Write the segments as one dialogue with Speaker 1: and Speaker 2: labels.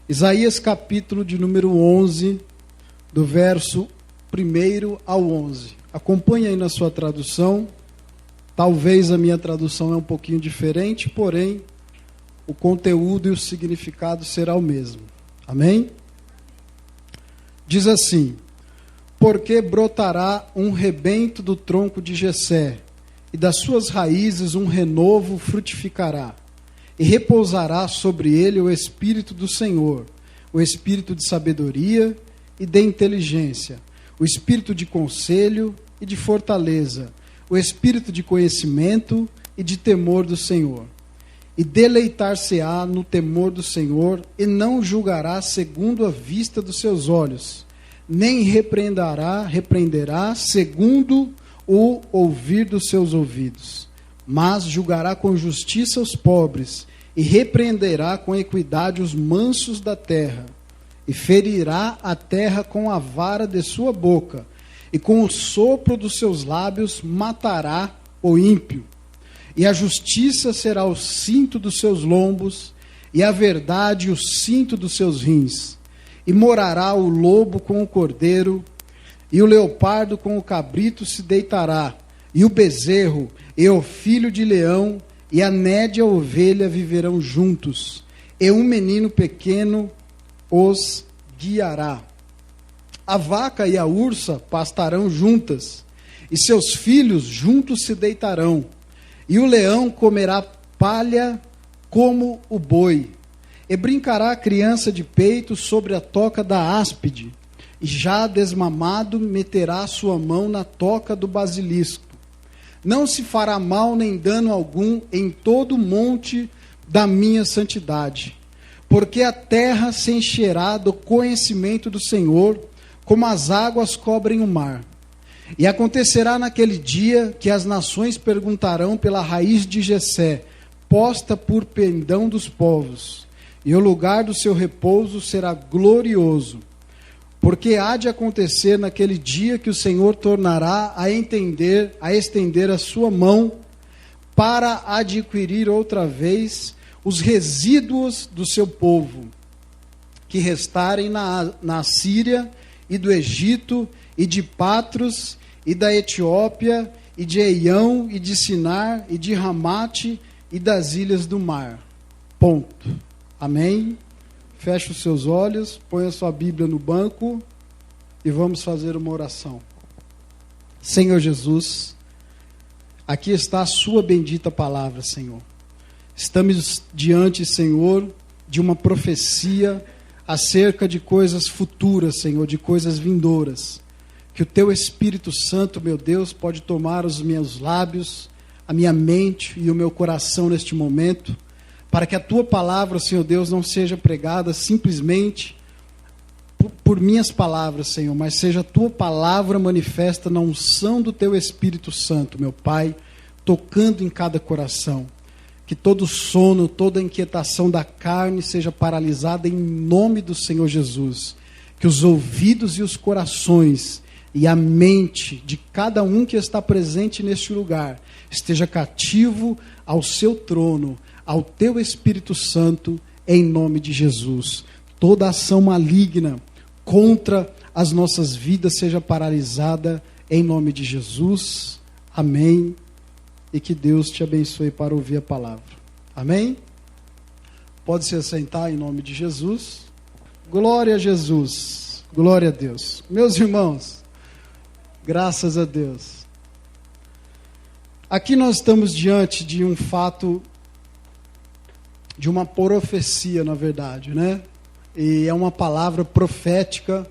Speaker 1: Isaías capítulo de número 11, do verso 1 ao 11. Acompanhe aí na sua tradução. Talvez a minha tradução é um pouquinho diferente, porém, o conteúdo e o significado será o mesmo. Amém? Diz assim: porque brotará um rebento do tronco de Jessé, e das suas raízes um renovo frutificará, e repousará sobre ele o Espírito do Senhor, o Espírito de sabedoria e de inteligência, o Espírito de conselho e de fortaleza, o Espírito de conhecimento e de temor do Senhor. E deleitar-se-á no temor do Senhor, e não julgará segundo a vista dos seus olhos, nem repreenderá segundo o ouvir dos seus ouvidos, mas julgará com justiça os pobres, e repreenderá com equidade os mansos da terra, e ferirá a terra com a vara de sua boca, e com o sopro dos seus lábios matará o ímpio. E a justiça será o cinto dos seus lombos, e a verdade o cinto dos seus rins. E morará o lobo com o cordeiro, e o leopardo com o cabrito se deitará, e o bezerro e o filho de leão e a nédia ovelha viverão juntos, e um menino pequeno os guiará. A vaca e a ursa pastarão juntas, e seus filhos juntos se deitarão, e o leão comerá palha como o boi, e brincará a criança de peito sobre a toca da áspide, e já desmamado meterá sua mão na toca do basilisco. Não se fará mal nem dano algum em todo o monte da minha santidade, porque a terra se encherá do conhecimento do Senhor, como as águas cobrem o mar. E acontecerá naquele dia que as nações perguntarão pela raiz de Jessé, posta por pendão dos povos, e o lugar do seu repouso será glorioso. Porque há de acontecer naquele dia que o Senhor tornará a estender a sua mão para adquirir outra vez os resíduos do seu povo, que restarem na Síria e do Egito, e de Patros, e da Etiópia, e de Eião, e de Sinar, e de Ramate, e das ilhas do mar. Ponto. Amém? Feche os seus olhos, põe a sua Bíblia no banco e vamos fazer uma oração. Senhor Jesus, aqui está a sua bendita palavra, Senhor. Estamos diante, Senhor, de uma profecia acerca de coisas futuras, Senhor, de coisas vindouras. Que o Teu Espírito Santo, meu Deus, pode tomar os meus lábios, a minha mente e o meu coração neste momento, para que a Tua palavra, Senhor Deus, não seja pregada simplesmente por minhas palavras, Senhor, mas seja a Tua palavra manifesta na unção do Teu Espírito Santo, meu Pai, tocando em cada coração. Que todo sono, toda inquietação da carne seja paralisada em nome do Senhor Jesus. Que os ouvidos e os corações e a mente de cada um que está presente neste lugar esteja cativo ao Seu trono, ao Teu Espírito Santo, em nome de Jesus. Toda ação maligna contra as nossas vidas seja paralisada em nome de Jesus. Amém. E que Deus te abençoe para ouvir a palavra. Amém? Pode se assentar em nome de Jesus. Glória a Jesus. Glória a Deus. Meus irmãos, graças a Deus. Aqui nós estamos diante de um fato, de uma profecia, na verdade, né? E é uma palavra profética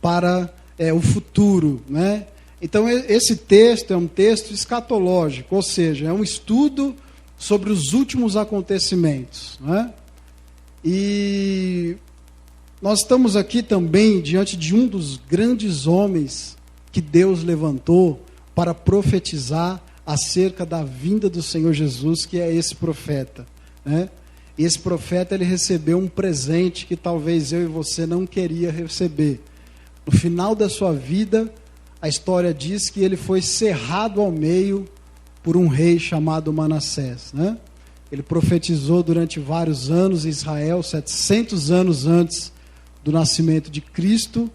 Speaker 1: para o futuro, né? Então, esse texto é um texto escatológico, ou seja, é um estudo sobre os últimos acontecimentos, né? E nós estamos aqui também diante de um dos grandes homens que Deus levantou para profetizar acerca da vinda do Senhor Jesus, que é esse profeta, né? E esse profeta, ele recebeu um presente que talvez eu e você não queria receber. No final da sua vida, a história diz que ele foi cerrado ao meio por um rei chamado Manassés, né? Ele profetizou durante vários anos em Israel, 700 anos antes do nascimento de Cristo,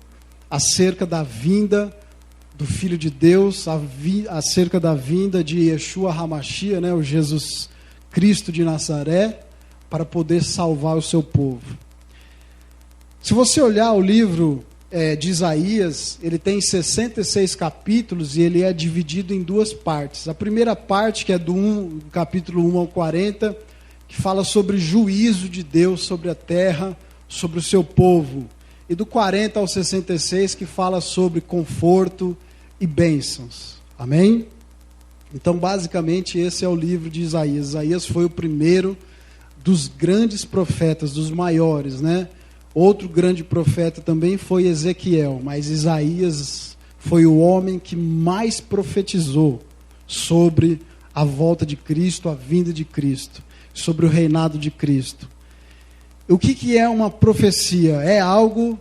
Speaker 1: acerca da vinda do Filho de Deus, acerca da vinda de Yeshua HaMashiach, o Jesus Cristo de Nazaré, para poder salvar o seu povo. Se você olhar o livro de Isaías, ele tem 66 capítulos e ele é dividido em duas partes. A primeira parte, que é do capítulo 1 ao 40, que fala sobre juízo de Deus sobre a terra, sobre o seu povo. E do 40 ao 66, que fala sobre conforto e bênçãos. Amém? Então, basicamente, esse é o livro de Isaías. Isaías foi o primeiro dos grandes profetas, dos maiores, Outro grande profeta também foi Ezequiel, mas Isaías foi o homem que mais profetizou sobre a volta de Cristo, a vinda de Cristo, sobre o reinado de Cristo. O que é uma profecia? É algo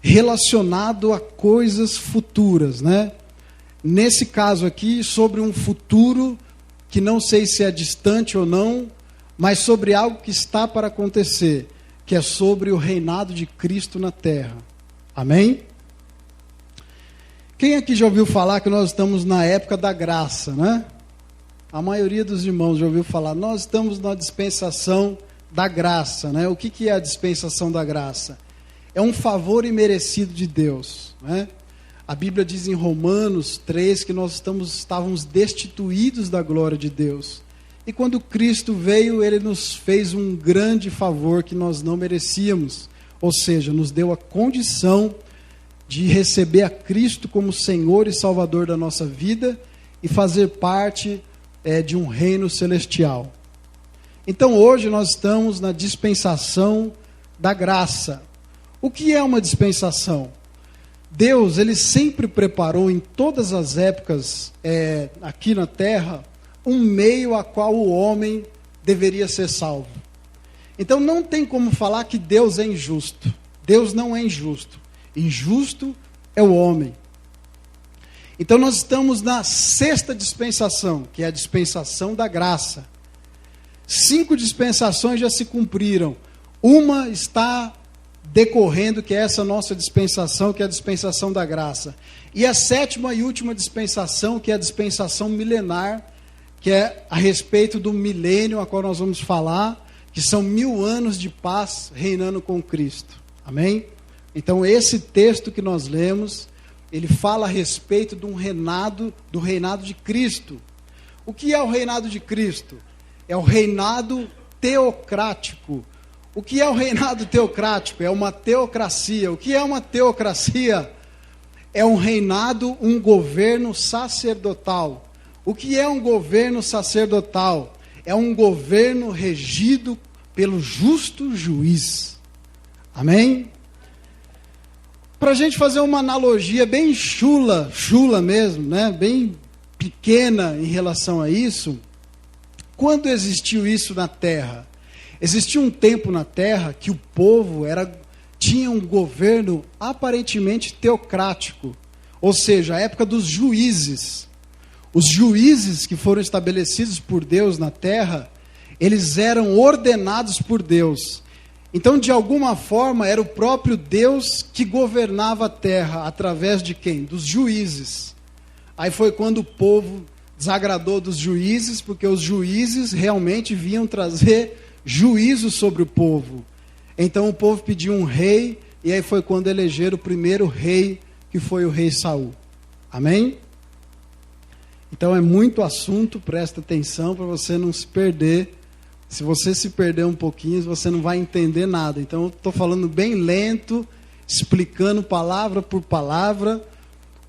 Speaker 1: relacionado a coisas futuras, Nesse caso aqui, sobre um futuro que não sei se é distante ou não, mas sobre algo que está para acontecer, que é sobre o reinado de Cristo na terra. Amém? Quem aqui já ouviu falar que nós estamos na época da graça, A maioria dos irmãos já ouviu falar. Nós estamos na dispensação da graça, O que é a dispensação da graça? É um favor imerecido de Deus, A Bíblia diz em Romanos 3 que nós estávamos destituídos da glória de Deus. E quando Cristo veio, Ele nos fez um grande favor que nós não merecíamos. Ou seja, nos deu a condição de receber a Cristo como Senhor e Salvador da nossa vida e fazer parte de um reino celestial. Então hoje nós estamos na dispensação da graça. O que é uma dispensação? Deus, Ele sempre preparou em todas as épocas aqui na terra um meio a qual o homem deveria ser salvo. Então não tem como falar que Deus é injusto. Deus não é injusto. Injusto é o homem. Então nós estamos na sexta dispensação, que é a dispensação da graça. 5 dispensações já se cumpriram. Uma está decorrendo, que é essa nossa dispensação, que é a dispensação da graça. E a 7ª e última dispensação, que é a dispensação milenar, que é a respeito do milênio, a qual nós vamos falar, que são 1000 anos de paz reinando com Cristo. Amém? Então esse texto que nós lemos, ele fala a respeito do reinado de Cristo. O que é o reinado de Cristo? É o reinado teocrático. O que é o reinado teocrático? É uma teocracia. O que é uma teocracia? É um reinado, um governo sacerdotal. O que é um governo sacerdotal? É um governo regido pelo justo juiz. Amém? Para a gente fazer uma analogia bem chula mesmo, bem pequena em relação a isso, quando existiu isso na terra? Existia um tempo na terra que o povo tinha um governo aparentemente teocrático, ou seja, a época dos juízes. Os juízes que foram estabelecidos por Deus na terra, eles eram ordenados por Deus. Então, de alguma forma, era o próprio Deus que governava a terra, através de quem? Dos juízes. Aí foi quando o povo desagradou dos juízes, porque os juízes realmente vinham trazer juízo sobre o povo. Então o povo pediu um rei, e aí foi quando elegeram o primeiro rei, que foi o rei Saul. Amém? Então é muito assunto, presta atenção para você não se perder. Se você se perder um pouquinho, você não vai entender nada. Então eu estou falando bem lento, explicando palavra por palavra,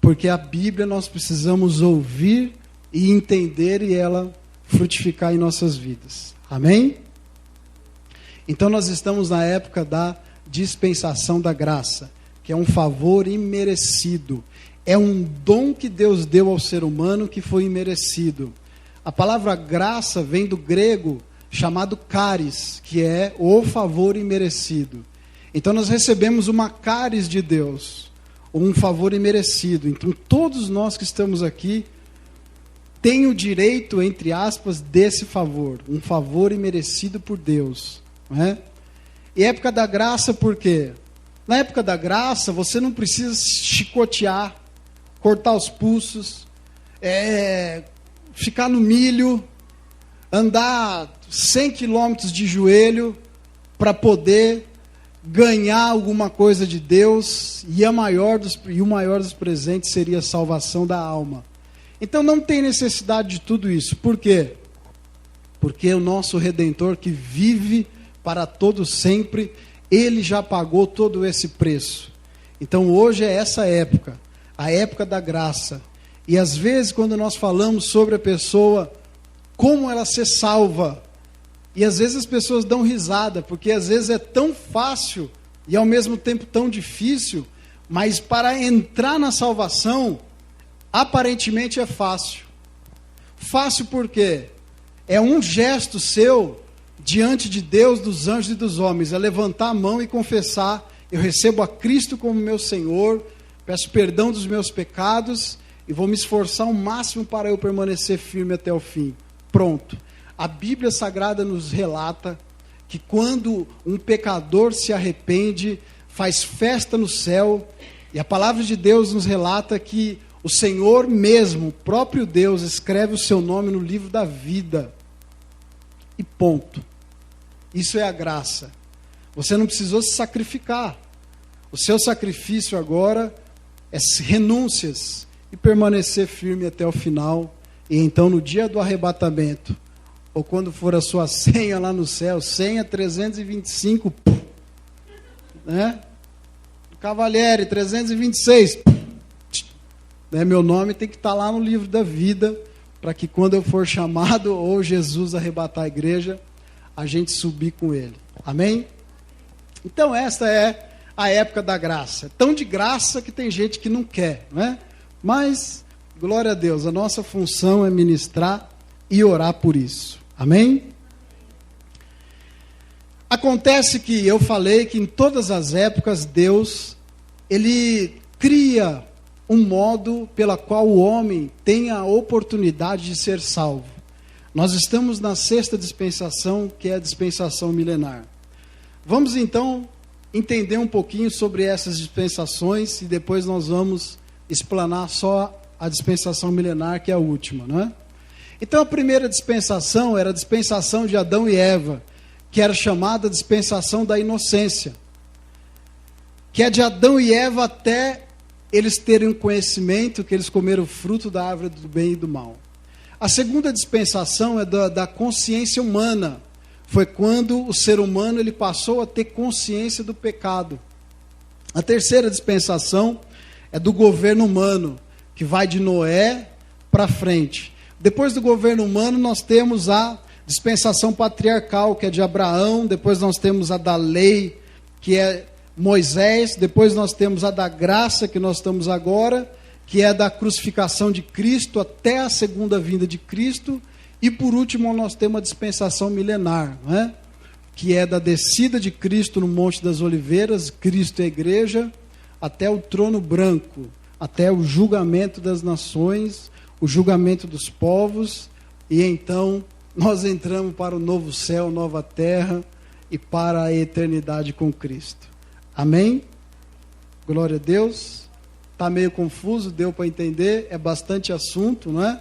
Speaker 1: porque a Bíblia nós precisamos ouvir e entender e ela frutificar em nossas vidas. Amém? Então nós estamos na época da dispensação da graça, que é um favor imerecido. É um dom que Deus deu ao ser humano que foi imerecido. A palavra graça vem do grego chamado charis, que é o favor imerecido. Então nós recebemos uma charis de Deus, um favor imerecido. Então todos nós que estamos aqui tem o direito, entre aspas, desse favor. Um favor imerecido por Deus. Não é? E época da graça por quê? Na época da graça, você não precisa se chicotear, cortar os pulsos, ficar no milho, andar 100 quilômetros de joelho para poder ganhar alguma coisa de Deus, e o maior dos presentes seria a salvação da alma. Então não tem necessidade de tudo isso. Por quê? Porque o nosso Redentor, que vive para todo sempre, ele já pagou todo esse preço. Então hoje é essa época, a época da graça. E às vezes quando nós falamos sobre a pessoa, como ela ser salva, e às vezes as pessoas dão risada, porque às vezes é tão fácil e ao mesmo tempo tão difícil, mas para entrar na salvação, aparentemente é fácil. Fácil por quê? É um gesto seu diante de Deus, dos anjos e dos homens, é levantar a mão e confessar: eu recebo a Cristo como meu Senhor, peço perdão dos meus pecados e vou me esforçar ao máximo para eu permanecer firme até o fim. Pronto. A Bíblia Sagrada nos relata que quando um pecador se arrepende, faz festa no céu, e a palavra de Deus nos relata que o Senhor mesmo, o próprio Deus, escreve o seu nome no livro da vida. E ponto. Isso é a graça. Você não precisou se sacrificar. O seu sacrifício agora é renúncias e permanecer firme até o final. E então no dia do arrebatamento, ou quando for a sua senha lá no céu, senha 325, né? Cavaliere 326, né? Meu nome tem que estar lá no livro da vida, para que quando eu for chamado, ou Jesus arrebatar a igreja, a gente subir com ele. Amém? Então esta é a época da graça. Tão de graça que tem gente que não quer, né? Mas, glória a Deus, a nossa função é ministrar e orar por isso. Amém? Acontece que eu falei que em todas as épocas Deus, ele cria um modo pela qual o homem tem a oportunidade de ser salvo. Nós estamos na sexta dispensação, que é a dispensação milenar. Vamos então entender um pouquinho sobre essas dispensações e depois nós vamos explanar só a dispensação milenar, que é a última, não é? Então a primeira dispensação era a dispensação de Adão e Eva, que era chamada dispensação da inocência, que é de Adão e Eva até eles terem um conhecimento que eles comeram o fruto da árvore do bem e do mal. A segunda dispensação é da consciência humana. Foi quando o ser humano ele passou a ter consciência do pecado. A terceira dispensação é do governo humano, que vai de Noé para frente. Depois do governo humano, nós temos a dispensação patriarcal, que é de Abraão. Depois nós temos a da lei, que é Moisés. Depois nós temos a da graça, que nós estamos agora, que é da crucificação de Cristo até a segunda vinda de Cristo. E por último, nós temos a dispensação milenar, né? Que é da descida de Cristo no Monte das Oliveiras, Cristo e a igreja, até o trono branco, até o julgamento das nações, o julgamento dos povos, e então nós entramos para o novo céu, nova terra, e para a eternidade com Cristo. Amém? Glória a Deus. Está meio confuso, deu para entender, é bastante assunto, não é?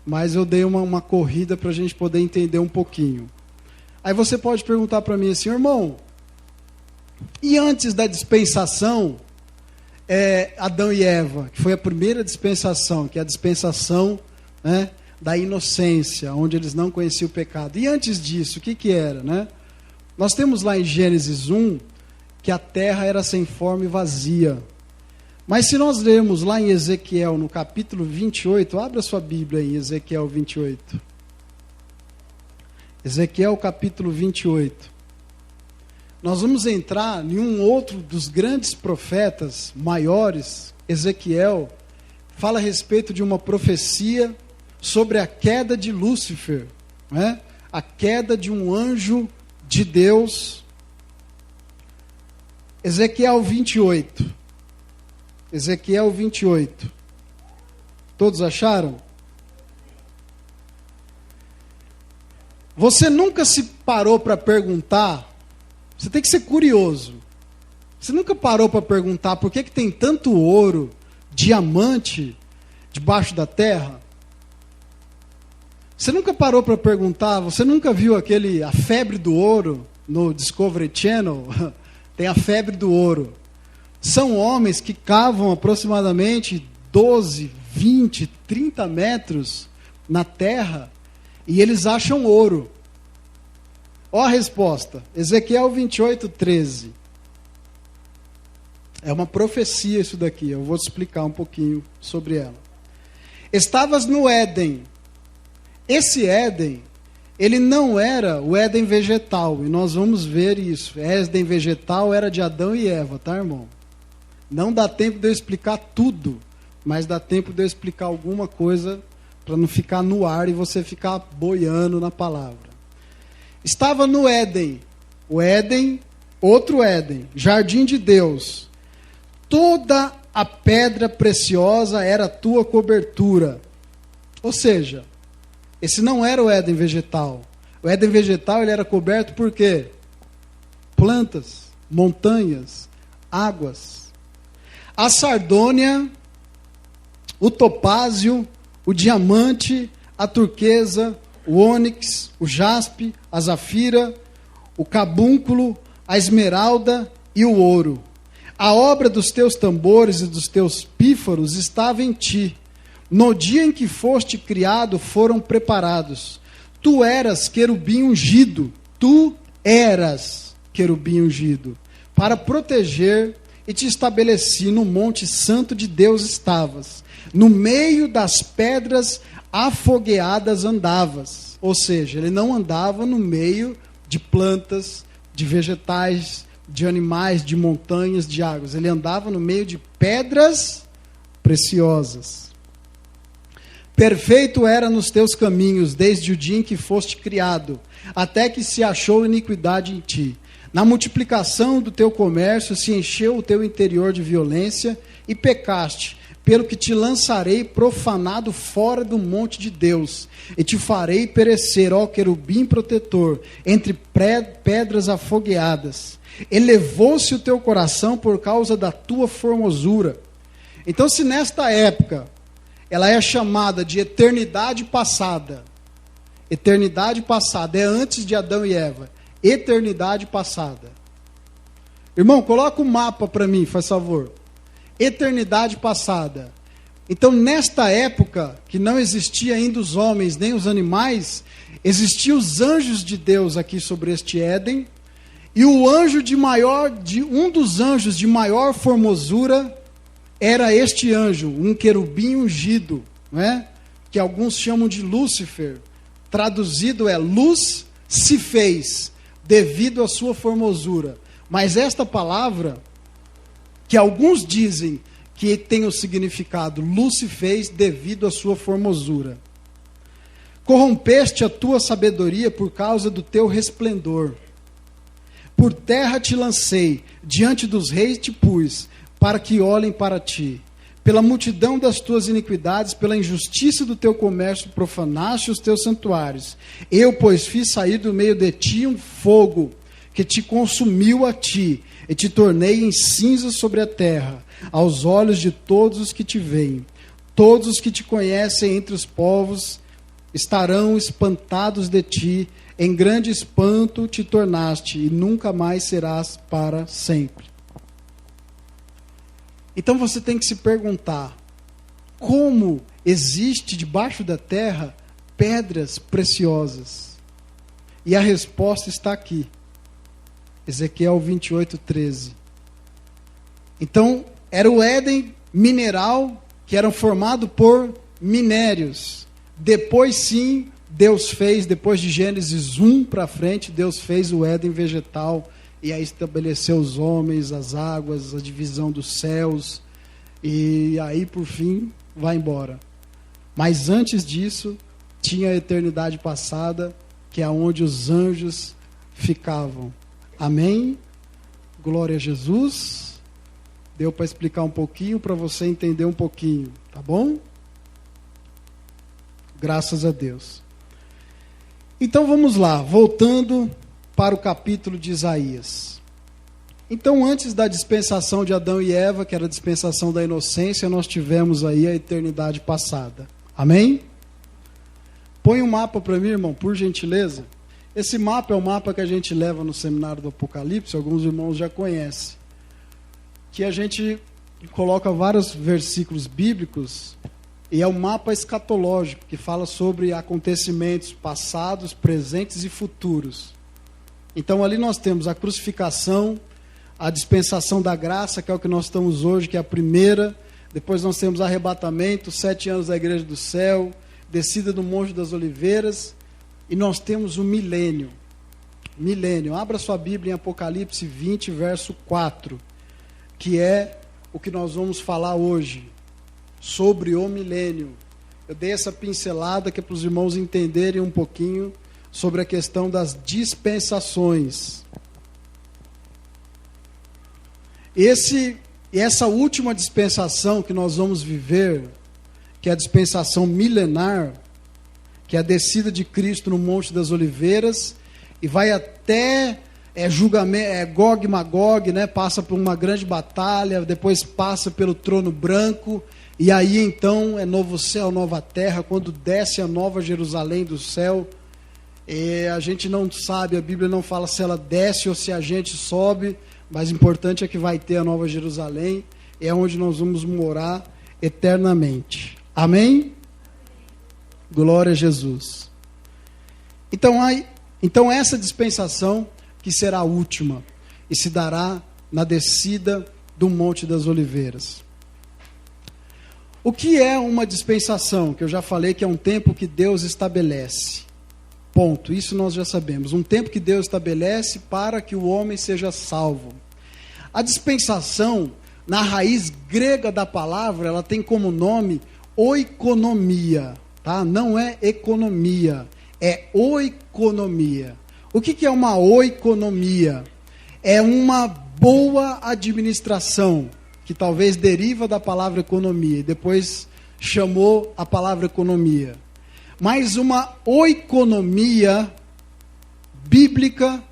Speaker 1: Mas eu dei uma corrida para a gente poder entender um pouquinho. Aí você pode perguntar para mim assim: irmão, e antes da dispensação, Adão e Eva, que foi a primeira dispensação, que é a dispensação, né, da inocência, onde eles não conheciam o pecado. E antes disso, o que era, né? Nós temos lá em Gênesis 1, que a terra era sem forma e vazia. Mas se nós lermos lá em Ezequiel, no capítulo 28, abra sua Bíblia em Ezequiel 28. Ezequiel capítulo 28. Nós vamos entrar em um outro dos grandes profetas maiores. Ezequiel fala a respeito de uma profecia sobre a queda de Lúcifer, né? A queda de um anjo de Deus. Ezequiel 28. Ezequiel 28. Todos acharam? Você nunca se parou para perguntar, você tem que ser curioso. Você nunca parou para perguntar por que tem tanto ouro, diamante, debaixo da terra? Você nunca parou para perguntar, você nunca viu a febre do ouro no Discovery Channel? Tem a febre do ouro. São homens que cavam aproximadamente 12, 20, 30 metros na terra e eles acham ouro. Olha a resposta. Ezequiel 28, 13. É uma profecia isso daqui. Eu vou te explicar um pouquinho sobre ela. Estavas no Éden. Esse Éden, ele não era o Éden vegetal. E nós vamos ver isso. Éden vegetal era de Adão e Eva, tá, irmão? Não dá tempo de eu explicar tudo. Mas dá tempo de eu explicar alguma coisa para não ficar no ar e você ficar boiando na palavra. Estava no Éden. O Éden, outro Éden. Jardim de Deus. Toda a pedra preciosa era a tua cobertura. Ou seja, esse não era o Éden vegetal. O Éden vegetal ele era coberto por quê? Plantas, montanhas, águas. A sardônia, o topázio, o diamante, a turquesa, o ônix, o jaspe, a zafira, o cabúnculo, a esmeralda e o ouro. A obra dos teus tambores e dos teus pífaros estava em ti. No dia em que foste criado, foram preparados. Tu eras querubim ungido. Tu eras querubim ungido. Para proteger, e te estabeleci no monte santo de Deus estavas. No meio das pedras afogueadas andavas. Ou seja, ele não andava no meio de plantas, de vegetais, de animais, de montanhas, de águas. Ele andava no meio de pedras preciosas. Perfeito era nos teus caminhos, desde o dia em que foste criado, até que se achou iniquidade em ti. Na multiplicação do teu comércio se encheu o teu interior de violência e pecaste, pelo que te lançarei profanado fora do monte de Deus, e te farei perecer, ó querubim protetor, entre pedras afogueadas. Elevou-se o teu coração por causa da tua formosura. Então, se nesta época ela é chamada de eternidade passada é antes de Adão e Eva, eternidade passada. Irmão, coloca o mapa para mim, faz favor. Eternidade passada. Então, nesta época, que não existia ainda os homens nem os animais, existiam os anjos de Deus aqui sobre este Éden, e o anjo um dos anjos de maior formosura era este anjo, um querubim ungido, não é? Que alguns chamam de Lúcifer. Traduzido é luz se fez, devido à sua formosura. Mas esta palavra, que alguns dizem que tem o significado luz se fez devido à sua formosura. Corrompeste a tua sabedoria por causa do teu resplendor. Por terra te lancei, diante dos reis te pus, para que olhem para ti. Pela multidão das tuas iniquidades, pela injustiça do teu comércio, profanaste os teus santuários. Eu, pois, fiz sair do meio de ti um fogo, que te consumiu a ti, e te tornei em cinzas sobre a terra, aos olhos de todos os que te veem. Todos os que te conhecem entre os povos estarão espantados de ti, em grande espanto te tornaste, e nunca mais serás para sempre. Então você tem que se perguntar, como existe debaixo da terra pedras preciosas? E a resposta está aqui. Ezequiel 28, 13. Então, era o Éden mineral, que era formado por minérios. Depois sim, Deus fez, depois de Gênesis 1 para frente, Deus fez o Éden vegetal, e aí estabeleceu os homens, as águas, a divisão dos céus, e aí por fim vai embora. Mas antes disso, tinha a eternidade passada, que é onde os anjos ficavam. Amém? Glória a Jesus. Deu para explicar um pouquinho, para você entender um pouquinho, tá bom? Graças a Deus. Então vamos lá, voltando para o capítulo de Isaías. Então, antes da dispensação de Adão e Eva, que era a dispensação da inocência, nós tivemos aí a eternidade passada. Amém? Põe um mapa para mim, irmão, por gentileza. Esse mapa é o mapa que a gente leva no seminário do Apocalipse, alguns irmãos já conhecem. Que a gente coloca vários versículos bíblicos, e é um mapa escatológico, que fala sobre acontecimentos passados, presentes e futuros. Então, ali nós temos a crucificação, a dispensação da graça, que é o que nós estamos hoje, que é a primeira. Depois nós temos arrebatamento, 7 anos da igreja do céu, descida do Monte das Oliveiras, e nós temos o milênio. Milênio. Abra sua Bíblia em Apocalipse 20, verso 4, que é o que nós vamos falar hoje, sobre o milênio. Eu dei essa pincelada que é para os irmãos entenderem um pouquinho sobre a questão das dispensações. Essa última dispensação que nós vamos viver, que é a dispensação milenar, que é a descida de Cristo no Monte das Oliveiras, e vai até julgamento, Gog e Magog, né? Passa por uma grande batalha, depois passa pelo trono branco, e aí então é novo céu, nova terra, quando desce a nova Jerusalém do céu. A gente não sabe, a Bíblia não fala se ela desce ou se a gente sobe, mas o importante é que vai ter a nova Jerusalém, é onde nós vamos morar eternamente. Amém? Glória a Jesus. Então essa dispensação que será a última, e se dará na descida do Monte das Oliveiras. O que é uma dispensação? Que eu já falei que é um tempo que Deus estabelece. Ponto. Isso nós já sabemos. Um tempo que Deus estabelece para que o homem seja salvo. A dispensação, na raiz grega da palavra, ela tem como nome oikonomia. Tá? Não é economia, é oikonomia. O que é uma oikonomia? É uma boa administração, que talvez deriva da palavra economia, e depois chamou a palavra economia. Mas uma oikonomia bíblica,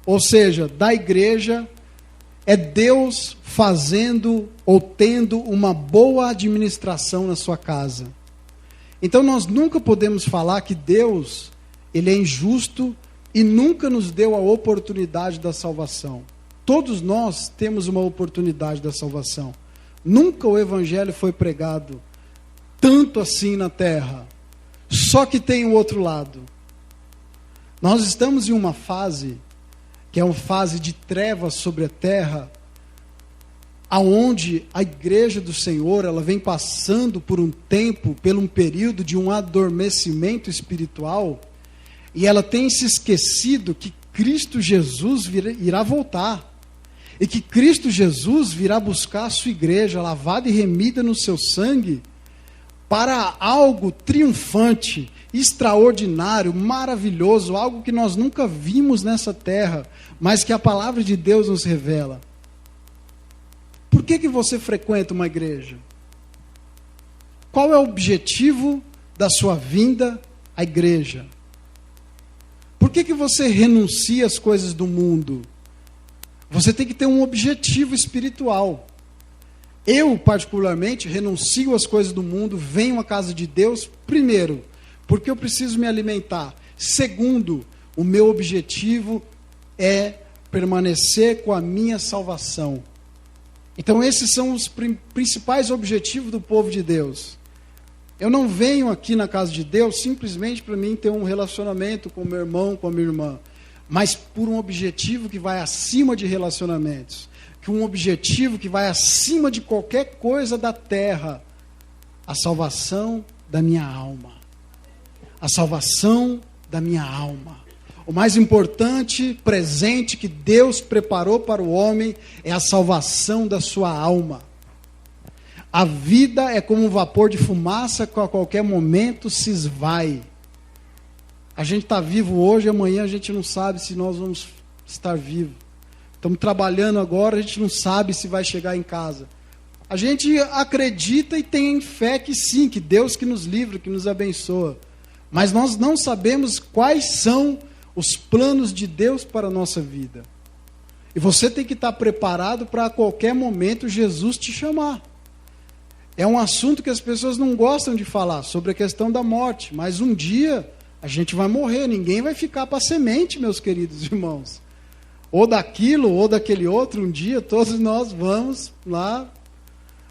Speaker 1: ou seja, da igreja, é Deus fazendo ou tendo uma boa administração na sua casa. Então nós nunca podemos falar que Deus, ele é injusto e nunca nos deu a oportunidade da salvação. Todos nós temos uma oportunidade da salvação. Nunca o evangelho foi pregado tanto assim na terra. Só que tem o outro lado. Nós estamos em uma fase, que é uma fase de trevas sobre a terra, aonde a igreja do Senhor, ela vem passando por um tempo, por um período de um adormecimento espiritual, e ela tem se esquecido que Cristo Jesus irá voltar, e que Cristo Jesus virá buscar a sua igreja, lavada e remida no seu sangue, para algo triunfante, extraordinário, maravilhoso, algo que nós nunca vimos nessa terra, mas que a palavra de Deus nos revela. Por que você frequenta uma igreja? Qual é o objetivo da sua vinda à igreja? Por que você renuncia às coisas do mundo? Você tem que ter um objetivo espiritual. Eu, particularmente, renuncio às coisas do mundo, venho à casa de Deus, primeiro, porque eu preciso me alimentar. Segundo, o meu objetivo é permanecer com a minha salvação. Então esses são os principais objetivos do povo de Deus. Eu não venho aqui na casa de Deus simplesmente para mim ter um relacionamento com meu irmão, com a minha irmã, mas por um objetivo que vai acima de relacionamentos, que um objetivo que vai acima de qualquer coisa da terra, a salvação da minha alma. A salvação da minha alma. O mais importante presente que Deus preparou para o homem é a salvação da sua alma. A vida é como um vapor de fumaça que a qualquer momento se esvai. A gente está vivo hoje, amanhã a gente não sabe se nós vamos estar vivos. Estamos trabalhando agora, a gente não sabe se vai chegar em casa. A gente acredita e tem fé que sim, que Deus que nos livra, que nos abençoa. Mas nós não sabemos quais são os planos de Deus para a nossa vida. E você tem que estar preparado para a qualquer momento Jesus te chamar. É um assunto que as pessoas não gostam de falar, sobre a questão da morte. Mas um dia a gente vai morrer, ninguém vai ficar para semente, meus queridos irmãos. Ou daquilo, ou daquele outro, um dia todos nós vamos lá.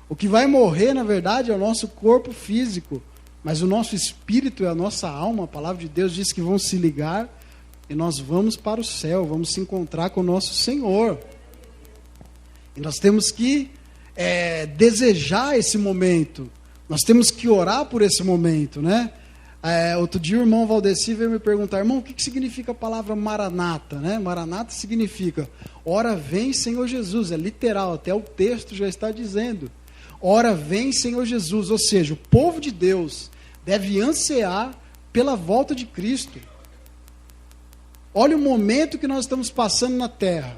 Speaker 1: O que vai morrer, na verdade, é o nosso corpo físico. Mas o nosso espírito e a nossa alma, a palavra de Deus diz que vão se ligar e nós vamos para o céu, vamos se encontrar com o nosso Senhor. E nós temos que desejar esse momento. Nós temos que orar por esse momento, né? Outro dia o irmão Valdeci veio me perguntar, irmão, o que significa a palavra Maranata, né? Maranata significa, ora vem Senhor Jesus, é literal, até o texto já está dizendo. Ora vem Senhor Jesus, ou seja, o povo de Deus deve ansiar pela volta de Cristo. Olha o momento que nós estamos passando na terra.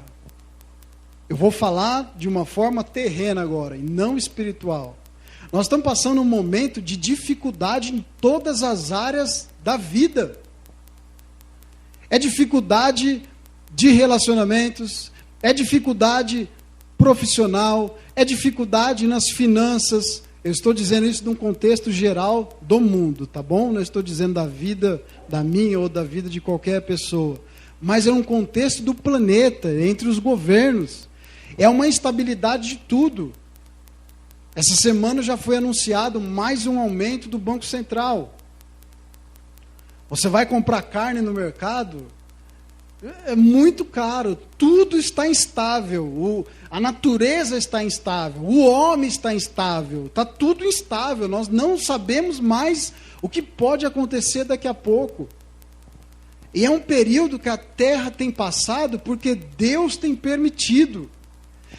Speaker 1: Eu vou falar de uma forma terrena agora, e não espiritual. Nós estamos passando um momento de dificuldade em todas as áreas da vida. É dificuldade de relacionamentos, é dificuldade profissional, é dificuldade nas finanças. Eu estou dizendo isso num contexto geral do mundo, tá bom? Não estou dizendo da vida da minha ou da vida de qualquer pessoa. Mas é um contexto do planeta, entre os governos. É uma instabilidade de tudo. Essa semana já foi anunciado mais um aumento do Banco Central. Você vai comprar carne no mercado, é muito caro, tudo está instável, a natureza está instável, o homem está instável, está tudo instável, nós não sabemos mais o que pode acontecer daqui a pouco. E é um período que a terra tem passado porque Deus tem permitido.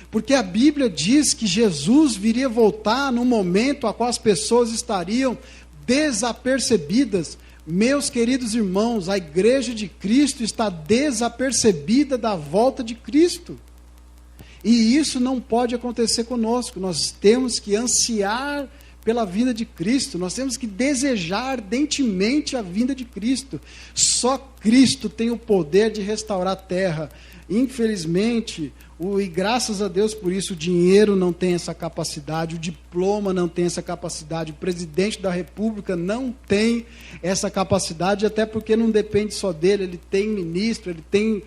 Speaker 1: Porque a Bíblia diz que Jesus viria voltar num momento a qual as pessoas estariam desapercebidas. Meus queridos irmãos, a igreja de Cristo está desapercebida da volta de Cristo. E isso não pode acontecer conosco. Nós temos que ansiar pela vinda de Cristo. Nós temos que desejar ardentemente a vinda de Cristo. Só Cristo tem o poder de restaurar a terra. Infelizmente, e graças a Deus por isso, o dinheiro não tem essa capacidade, o diploma não tem essa capacidade, o presidente da República não tem essa capacidade, até porque não depende só dele, ele tem ministro, ele tem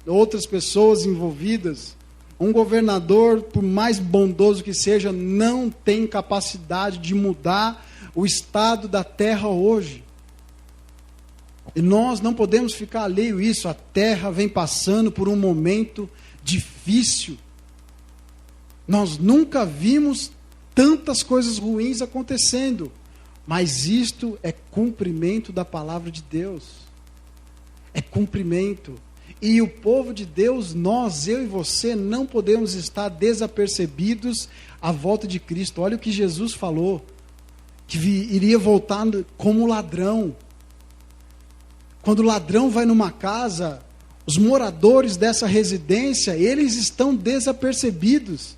Speaker 1: outras pessoas envolvidas. Um governador, por mais bondoso que seja, não tem capacidade de mudar o estado da terra hoje. E nós não podemos ficar alheio a isso. A terra vem passando por um momento difícil. Nós nunca vimos tantas coisas ruins acontecendo. Mas isto é cumprimento da palavra de Deus. É cumprimento. E o povo de Deus, nós, eu e você, não podemos estar desapercebidos à volta de Cristo. Olha o que Jesus falou, que iria voltar como ladrão. Quando o ladrão vai numa casa, os moradores dessa residência, eles estão desapercebidos.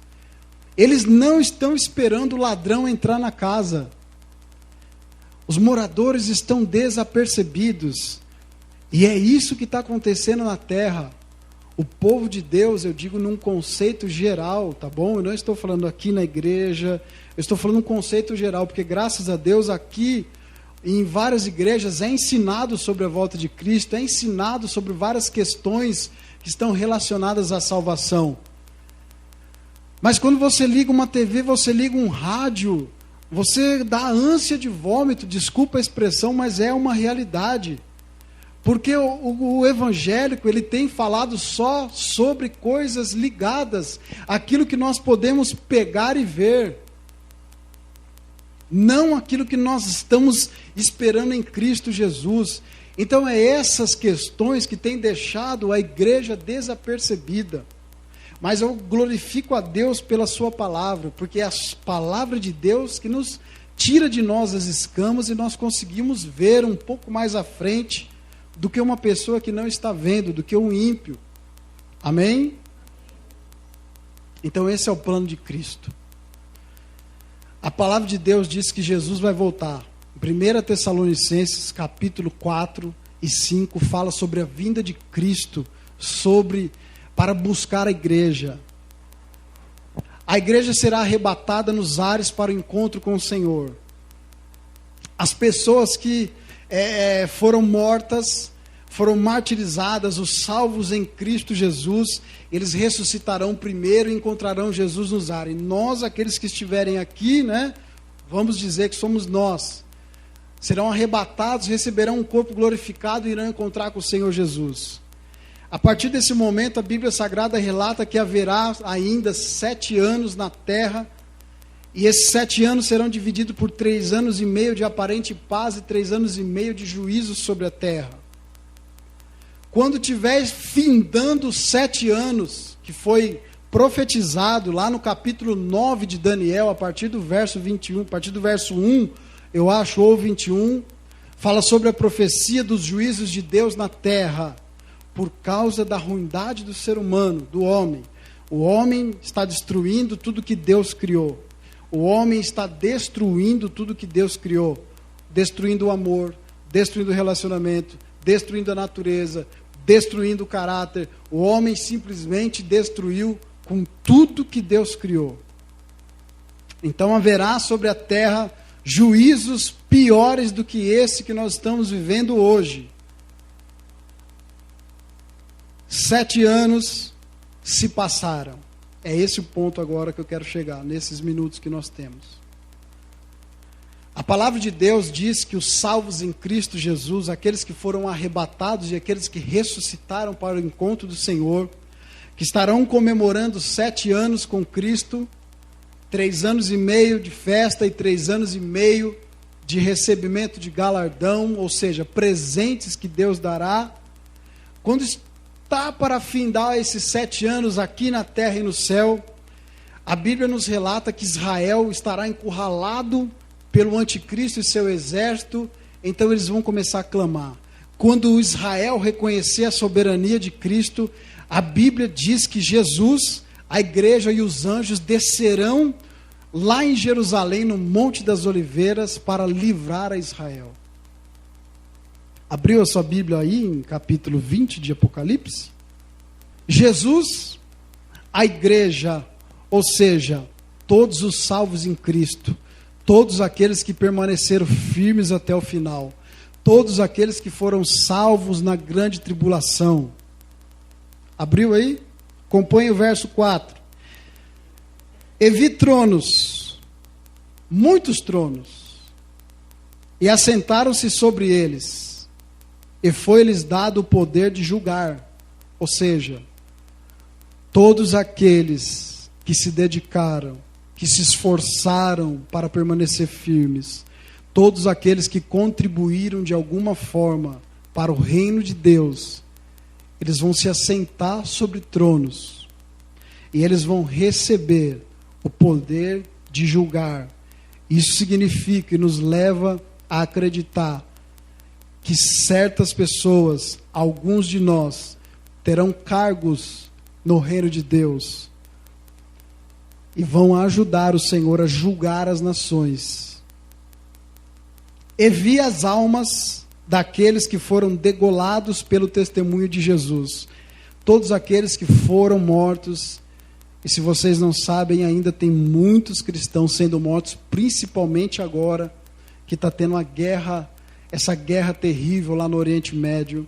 Speaker 1: Eles não estão esperando o ladrão entrar na casa. Os moradores estão desapercebidos. E é isso que está acontecendo na terra. O povo de Deus, eu digo num conceito geral, tá bom? Eu não estou falando aqui na igreja, eu estou falando num conceito geral, porque graças a Deus aqui, em várias igrejas, é ensinado sobre a volta de Cristo, é ensinado sobre várias questões que estão relacionadas à salvação. Mas quando você liga uma TV, você liga um rádio, você dá ânsia de vômito, desculpa a expressão, mas é uma realidade. Porque o evangélico, ele tem falado só sobre coisas ligadas àquilo que nós podemos pegar e ver. Não aquilo que nós estamos esperando em Cristo Jesus. Então é essas questões que têm deixado a igreja desapercebida. Mas eu glorifico a Deus pela sua palavra, porque é a palavra de Deus que nos tira de nós as escamas e nós conseguimos ver um pouco mais à frente do que uma pessoa que não está vendo, do que um ímpio. Amém? Então esse é o plano de Cristo. A palavra de Deus diz que Jesus vai voltar. 1 Tessalonicenses, capítulo 4 e 5, fala sobre a vinda de Cristo, para buscar a igreja. A igreja será arrebatada nos ares para o encontro com o Senhor. As pessoas que foram mortas, foram martirizadas, os salvos em Cristo Jesus, eles ressuscitarão primeiro e encontrarão Jesus nos ares. E nós, aqueles que estiverem aqui, né, vamos dizer que somos nós, serão arrebatados, receberão um corpo glorificado e irão encontrar com o Senhor Jesus. A partir desse momento, a Bíblia Sagrada relata que haverá ainda 7 anos na terra, e esses 7 anos serão divididos por 3 anos e meio de aparente paz e 3 anos e meio de juízo sobre a terra. Quando tiver findando os 7 anos, que foi profetizado lá no capítulo 9 de Daniel, a partir do verso 21, a partir do verso 1, eu acho, ou 21, fala sobre a profecia dos juízos de Deus na terra, por causa da ruindade do ser humano, do homem. O homem está destruindo tudo que Deus criou. O homem está destruindo tudo que Deus criou. Destruindo o amor, destruindo o relacionamento, destruindo a natureza, destruindo o caráter. O homem simplesmente destruiu com tudo que Deus criou. Então haverá sobre a terra juízos piores do que esse que nós estamos vivendo hoje. 7 anos se passaram. É esse o ponto agora que eu quero chegar, nesses minutos que nós temos. A palavra de Deus diz que os salvos em Cristo Jesus, aqueles que foram arrebatados e aqueles que ressuscitaram para o encontro do Senhor, que estarão comemorando 7 anos com Cristo, 3 anos e meio de festa e 3 anos e meio de recebimento de galardão, ou seja, presentes que Deus dará. Quando está para findar esses 7 anos aqui na terra e no céu, a Bíblia nos relata que Israel estará encurralado pelo anticristo e seu exército, então eles vão começar a clamar. Quando Israel reconhecer a soberania de Cristo, a Bíblia diz que Jesus, a igreja e os anjos descerão lá em Jerusalém, no Monte das Oliveiras, para livrar a Israel. Abriu a sua Bíblia aí em capítulo 20 de Apocalipse? Jesus, a igreja, ou seja, todos os salvos em Cristo, todos aqueles que permaneceram firmes até o final, todos aqueles que foram salvos na grande tribulação. Abriu aí? Acompanhe o verso 4. E vi tronos, muitos tronos, e assentaram-se sobre eles, e foi-lhes dado o poder de julgar, ou seja, todos aqueles que se dedicaram, que se esforçaram para permanecer firmes, todos aqueles que contribuíram de alguma forma para o reino de Deus, eles vão se assentar sobre tronos, e eles vão receber o poder de julgar. Isso significa e nos leva a acreditar que certas pessoas, alguns de nós, terão cargos no reino de Deus e vão ajudar o Senhor a julgar as nações. E vi as almas daqueles que foram degolados pelo testemunho de Jesus, todos aqueles que foram mortos. E se vocês não sabem, ainda tem muitos cristãos sendo mortos, principalmente agora, que está tendo uma guerra, essa guerra terrível lá no Oriente Médio.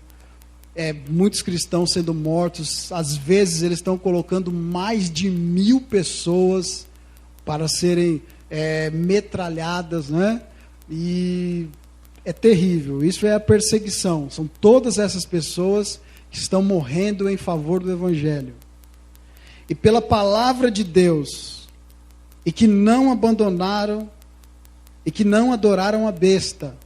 Speaker 1: Muitos cristãos sendo mortos, às vezes eles estão colocando mais de 1000 pessoas para serem metralhadas, né? E é terrível, isso é a perseguição, são todas essas pessoas que estão morrendo em favor do Evangelho. E pela palavra de Deus, e que não abandonaram, e que não adoraram a besta,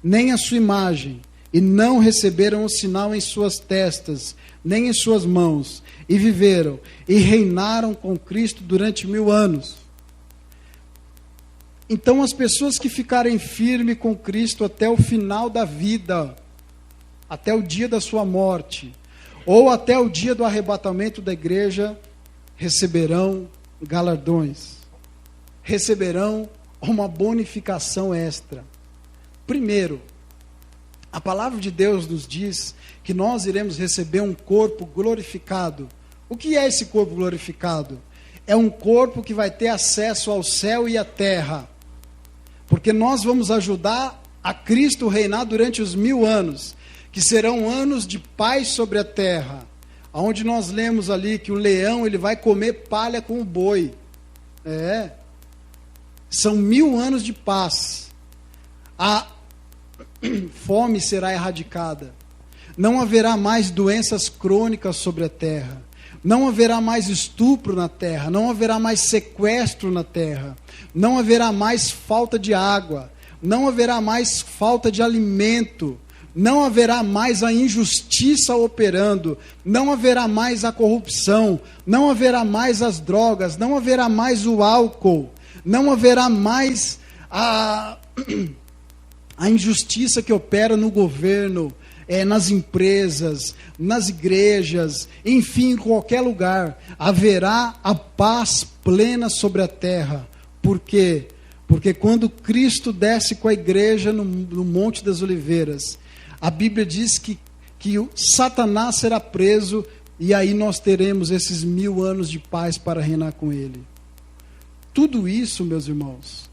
Speaker 1: nem a sua imagem, e não receberam o sinal em suas testas, nem em suas mãos, e viveram, e reinaram com Cristo durante 1000 anos. Então as pessoas que ficarem firmes com Cristo até o final da vida, até o dia da sua morte, ou até o dia do arrebatamento da igreja, receberão galardões, receberão uma bonificação extra. Primeiro, a palavra de Deus nos diz que nós iremos receber um corpo glorificado. O que é esse corpo glorificado? É um corpo que vai ter acesso ao céu e à terra. Porque nós vamos ajudar a Cristo reinar durante os 1000 anos, que serão anos de paz sobre a terra. Onde nós lemos ali que o leão ele vai comer palha com o boi. São 1000 anos de paz. A fome será erradicada. Não haverá mais doenças crônicas sobre a terra. Não haverá mais estupro na terra. Não haverá mais sequestro na terra. Não haverá mais falta de água. Não haverá mais falta de alimento. Não haverá mais a injustiça operando. Não haverá mais a corrupção. Não haverá mais as drogas. Não haverá mais o álcool. Não haverá mais a injustiça que opera no governo, nas empresas, nas igrejas, enfim, em qualquer lugar. Haverá a paz plena sobre a terra. Por quê? Porque quando Cristo desce com a igreja no Monte das Oliveiras, a Bíblia diz que o Satanás será preso, e aí nós teremos esses 1000 anos de paz para reinar com ele. Tudo isso, meus irmãos,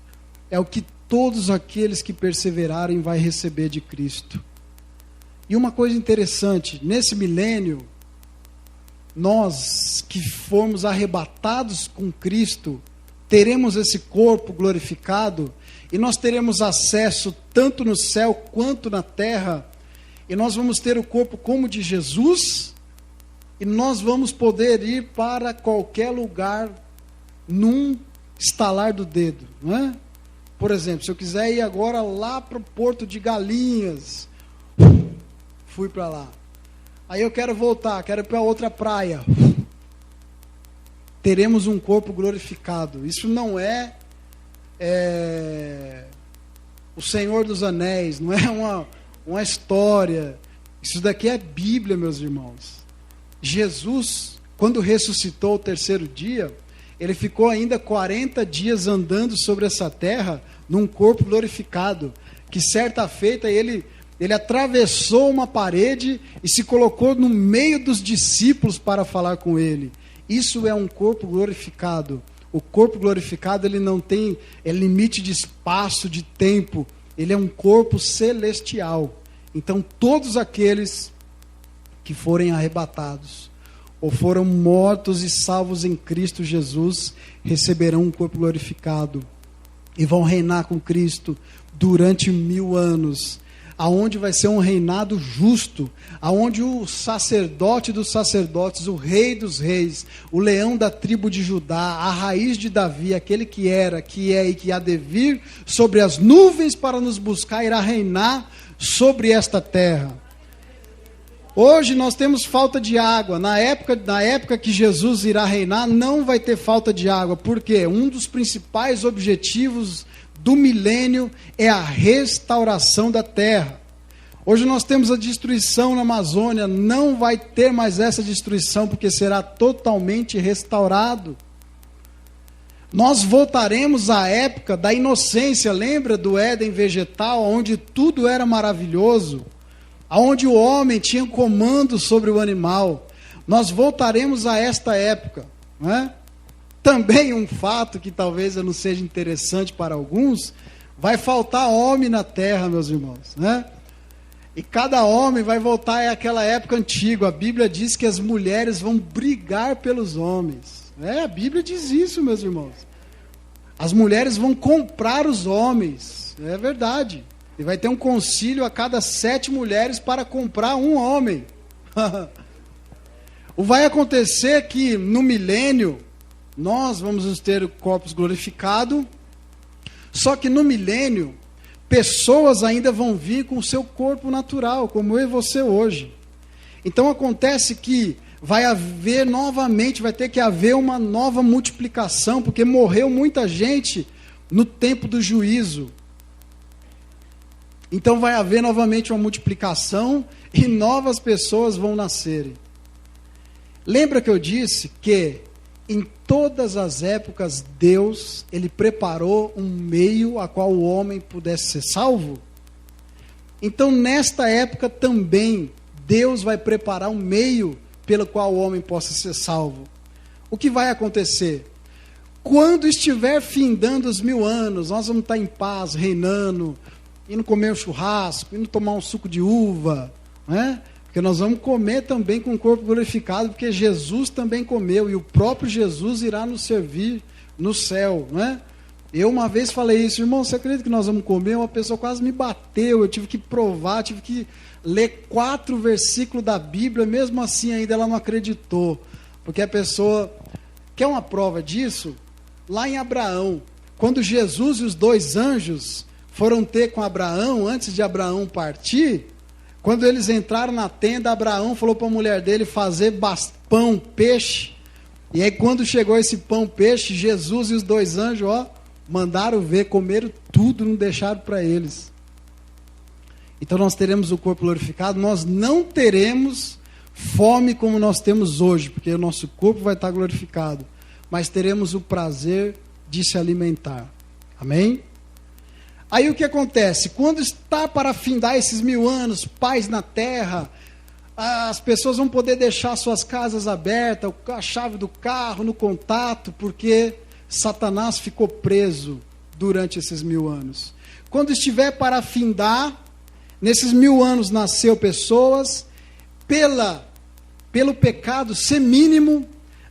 Speaker 1: é o que todos aqueles que perseverarem vai receber de Cristo. E uma coisa interessante, nesse milênio, nós que formos arrebatados com Cristo, teremos esse corpo glorificado, e nós teremos acesso tanto no céu quanto na terra, e nós vamos ter o corpo como de Jesus, e nós vamos poder ir para qualquer lugar num estalar do dedo, não é? Por exemplo, se eu quiser ir agora lá para o Porto de Galinhas, fui para lá. Aí eu quero voltar, quero ir para outra praia. Teremos um corpo glorificado. Isso não é o Senhor dos Anéis, não é uma história. Isso daqui é Bíblia, meus irmãos. Jesus, quando ressuscitou o terceiro dia, ele ficou ainda 40 dias andando sobre essa terra, num corpo glorificado, que certa feita ele atravessou uma parede e se colocou no meio dos discípulos para falar com ele. Isso é um corpo glorificado. O corpo glorificado ele não tem limite de espaço, de tempo. Ele é um corpo celestial. Então todos aqueles que forem arrebatados ou foram mortos e salvos em Cristo Jesus, receberão um corpo glorificado e vão reinar com Cristo durante 1000 anos, aonde vai ser um reinado justo, aonde o sacerdote dos sacerdotes, o rei dos reis, o leão da tribo de Judá, a raiz de Davi, aquele que era, que é e que há de vir sobre as nuvens para nos buscar, irá reinar sobre esta terra. Hoje nós temos falta de água. Na época que Jesus irá reinar, não vai ter falta de água. Por quê? Um dos principais objetivos do milênio é a restauração da terra. Hoje nós temos a destruição na Amazônia. Não vai ter mais essa destruição, porque será totalmente restaurado. Nós voltaremos à época da inocência. Lembra do Éden vegetal, onde tudo era maravilhoso? Onde o homem tinha comando sobre o animal. Nós voltaremos a esta época, não é? Também um fato que talvez não seja interessante para alguns, vai faltar homem na terra, meus irmãos, né? E cada homem vai voltar àquela época antiga. A Bíblia diz que as mulheres vão brigar pelos homens. A Bíblia diz isso, meus irmãos. As mulheres vão comprar os homens. É verdade. E vai ter um concílio a cada 7 mulheres para comprar um homem. Vai acontecer que no milênio, nós vamos ter corpos glorificados, só que no milênio, pessoas ainda vão vir com o seu corpo natural, como eu e você hoje. Então acontece que vai haver novamente, vai ter que haver uma nova multiplicação, porque morreu muita gente no tempo do juízo. Então vai haver novamente uma multiplicação e novas pessoas vão nascerem. Lembra que eu disse que em todas as épocas Deus, ele preparou um meio a qual o homem pudesse ser salvo? Então, nesta época também, Deus vai preparar um meio pelo qual o homem possa ser salvo. O que vai acontecer? Quando estiver findando os 1000 anos, nós vamos estar em paz, reinando, indo comer um churrasco, indo tomar um suco de uva, né? Porque nós vamos comer também com o corpo glorificado, porque Jesus também comeu, e o próprio Jesus irá nos servir no céu, né? Eu uma vez falei isso, irmão, você acredita que nós vamos comer? Uma pessoa quase me bateu, eu tive que provar, tive que ler 4 versículos da Bíblia, mesmo assim ainda ela não acreditou, porque a pessoa quer uma prova disso, lá em Abraão, quando Jesus e os 2 anjos foram ter com Abraão, antes de Abraão partir, quando eles entraram na tenda, Abraão falou para a mulher dele fazer pão, peixe, e aí quando chegou esse pão, peixe, Jesus e os 2 anjos, mandaram ver, comeram tudo, não deixaram para eles. Então nós teremos o corpo glorificado, nós não teremos fome como nós temos hoje, porque o nosso corpo vai estar glorificado, mas teremos o prazer de se alimentar. Amém? Aí o que acontece? Quando está para findar esses 1000 anos, paz na terra, as pessoas vão poder deixar suas casas abertas, a chave do carro no contato, porque Satanás ficou preso durante esses 1000 anos. Quando estiver para findar, nesses 1000 anos nasceu pessoas, pelo pecado ser mínimo,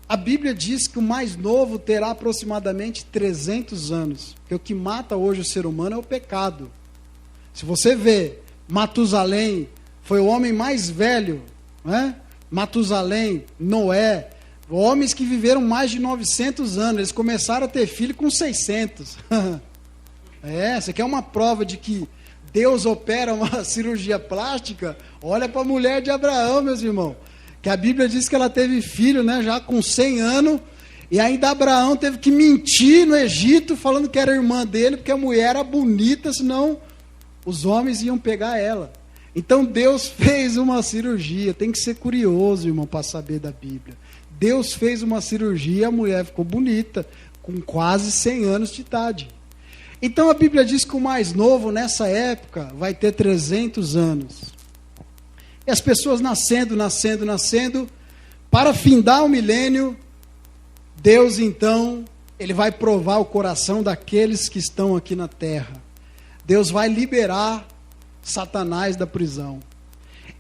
Speaker 1: a Bíblia diz que o mais novo terá aproximadamente 300 anos. Porque o que mata hoje o ser humano é o pecado. Se você vê, Matusalém foi o homem mais velho, né? Matusalém, Noé, homens que viveram mais de 900 anos, eles começaram a ter filho com 600. Você quer uma prova de que Deus opera uma cirurgia plástica? Olha para a mulher de Abraão, meus irmãos, que a Bíblia diz que ela teve filho, né, já com 100 anos, e ainda Abraão teve que mentir no Egito, falando que era irmã dele, porque a mulher era bonita, senão os homens iam pegar ela. Então Deus fez uma cirurgia, tem que ser curioso, irmão, para saber da Bíblia. Deus fez uma cirurgia e a mulher ficou bonita, com quase 100 anos de idade. Então a Bíblia diz que o mais novo nessa época vai ter 300 anos. E as pessoas nascendo, para findar o milênio, Deus então, Ele vai provar o coração daqueles que estão aqui na terra. Deus vai liberar Satanás da prisão.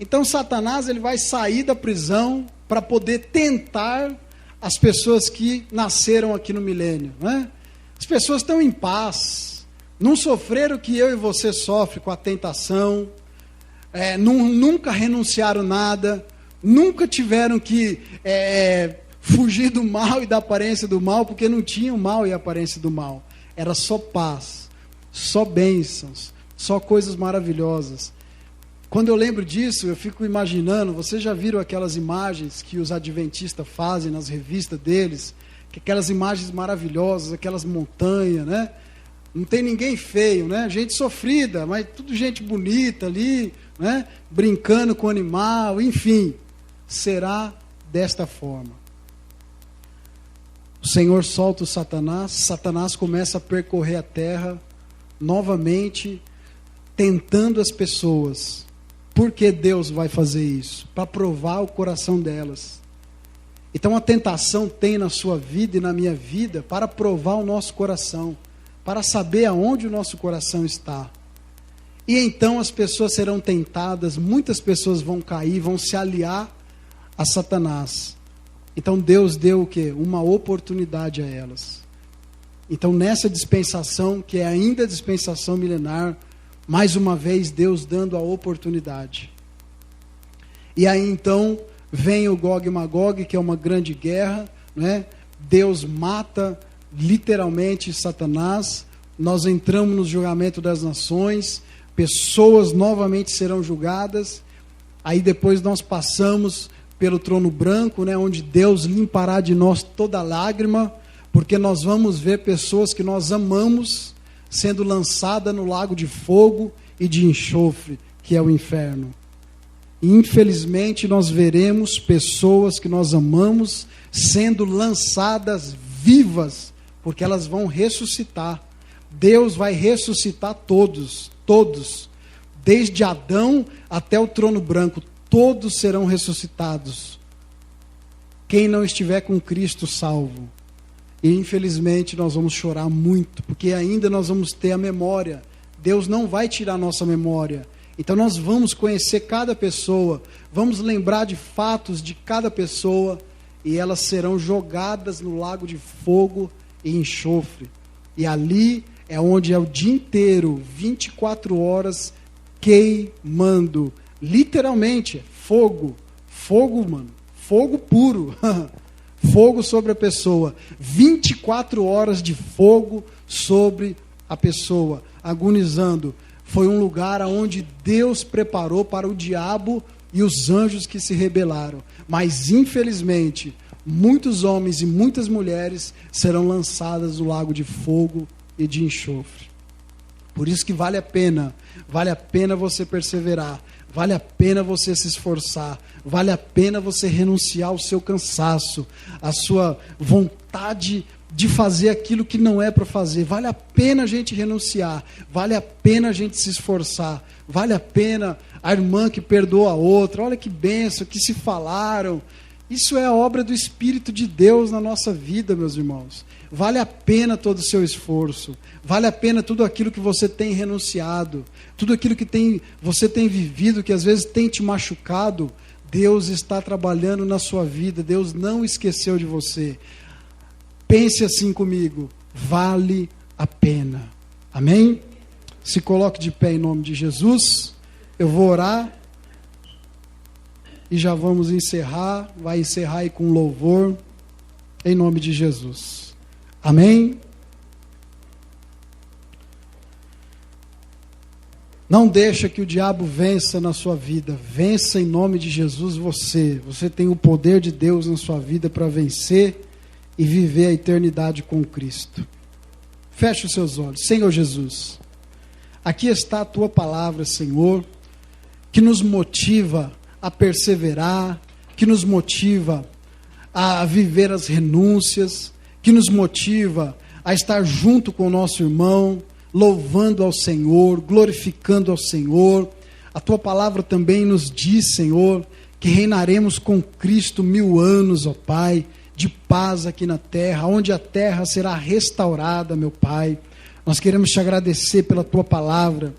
Speaker 1: Então Satanás ele vai sair da prisão para poder tentar as pessoas que nasceram aqui no milênio, né? As pessoas estão em paz, não sofreram o que eu e você sofrem com a tentação, nunca renunciaram nada, nunca tiveram que fugir do mal e da aparência do mal, porque não tinha o mal e a aparência do mal, era só paz, só bênçãos, só coisas maravilhosas. Quando eu lembro disso, eu fico imaginando, vocês já viram aquelas imagens que os adventistas fazem nas revistas deles, que aquelas imagens maravilhosas, aquelas montanhas, né? Não tem ninguém feio, né? Gente sofrida, mas tudo gente bonita ali, né? Brincando com o animal, enfim. Será desta forma. O Senhor solta o Satanás, Satanás começa a percorrer a terra, novamente, tentando as pessoas. Por que Deus vai fazer isso? Para provar o coração delas. Então a tentação tem na sua vida e na minha vida para provar o nosso coração, para saber aonde o nosso coração está. E então as pessoas serão tentadas, muitas pessoas vão cair, vão se aliar a Satanás. Então Deus deu o quê? Uma oportunidade a elas. Então nessa dispensação, que é ainda a dispensação milenar, mais uma vez Deus dando a oportunidade. E aí então vem o Gog e Magog, que é uma grande guerra, né? Deus mata literalmente Satanás, nós entramos no julgamento das nações, pessoas novamente serão julgadas, aí depois nós passamos pelo trono branco, né? Onde Deus limpará de nós toda lágrima, porque nós vamos ver pessoas que nós amamos sendo lançada no lago de fogo e de enxofre, que é o inferno. E, infelizmente, nós veremos pessoas que nós amamos sendo lançadas vivas, porque elas vão ressuscitar. Deus vai ressuscitar todos. desde Adão até o trono branco, todos serão ressuscitados. Quem não estiver com Cristo salvo. E infelizmente nós vamos chorar muito, porque ainda nós vamos ter a memória. Deus não vai tirar a nossa memória. Então nós vamos conhecer cada pessoa, vamos lembrar de fatos de cada pessoa, e elas serão jogadas no lago de fogo e enxofre. E ali é onde é o dia inteiro, 24 horas, queimando. Literalmente, fogo, mano, fogo puro, fogo sobre a pessoa, 24 horas de fogo sobre a pessoa, agonizando. Foi um lugar onde Deus preparou para o diabo e os anjos que se rebelaram. Mas, infelizmente, muitos homens e muitas mulheres serão lançadas no lago de fogo e de enxofre. Por isso que vale a pena você perseverar, vale a pena você se esforçar, vale a pena você renunciar ao seu cansaço, à sua vontade de fazer aquilo que não é para fazer. Vale a pena a gente renunciar, vale a pena a gente se esforçar, vale a pena a irmã que perdoa a outra. Olha que bênção, que se falaram. Isso é a obra do Espírito de Deus na nossa vida, meus irmãos. Vale a pena todo o seu esforço, vale a pena tudo aquilo que você tem renunciado, tudo aquilo que você tem vivido, que às vezes tem te machucado. Deus está trabalhando na sua vida, Deus não esqueceu de você. Pense assim comigo, vale a pena. Amém? Se coloque de pé em nome de Jesus. Eu vou orar e já vamos encerrar. Vai encerrar aí com louvor, em nome de Jesus. Amém? Não deixa que o diabo vença na sua vida. Vença em nome de Jesus você. Você tem o poder de Deus na sua vida para vencer e viver a eternidade com Cristo. Feche os seus olhos. Senhor Jesus, aqui está a Tua palavra, Senhor, que nos motiva a perseverar, que nos motiva a viver as renúncias, que nos motiva a estar junto com o nosso irmão, louvando ao Senhor, glorificando ao Senhor. A Tua palavra também nos diz, Senhor, que reinaremos com Cristo 1000 anos, ó Pai, de paz aqui na terra, onde a terra será restaurada, meu Pai. Nós queremos te agradecer pela Tua palavra,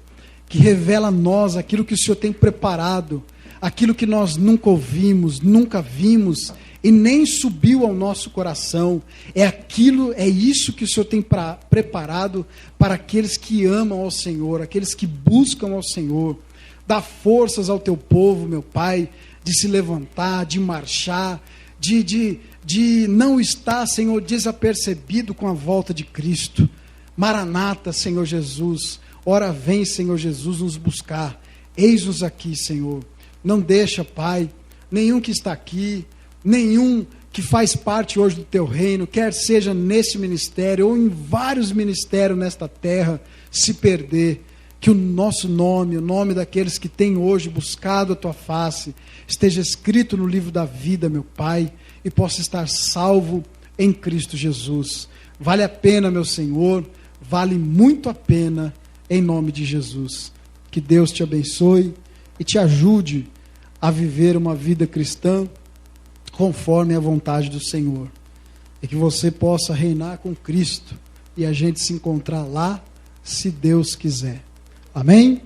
Speaker 1: que revela a nós aquilo que o Senhor tem preparado, aquilo que nós nunca ouvimos, nunca vimos, e nem subiu ao nosso coração. É isso que o Senhor tem preparado para aqueles que amam ao Senhor, aqueles que buscam ao Senhor. Dá forças ao Teu povo, meu Pai, de se levantar, de marchar, de não estar, Senhor, desapercebido com a volta de Cristo. Maranata, Senhor Jesus. Ora vem, Senhor Jesus, nos buscar. Eis-nos aqui, Senhor. Não deixa, Pai, nenhum que está aqui, nenhum que faz parte hoje do Teu reino, quer seja nesse ministério ou em vários ministérios nesta terra, se perder. Que o nosso nome, o nome daqueles que têm hoje buscado a Tua face, esteja escrito no livro da vida, meu Pai, e possa estar salvo em Cristo Jesus. Vale a pena, meu Senhor, vale muito a pena, em nome de Jesus. Que Deus te abençoe e te ajude a viver uma vida cristã conforme a vontade do Senhor. E que você possa reinar com Cristo e a gente se encontrar lá, se Deus quiser. Amém?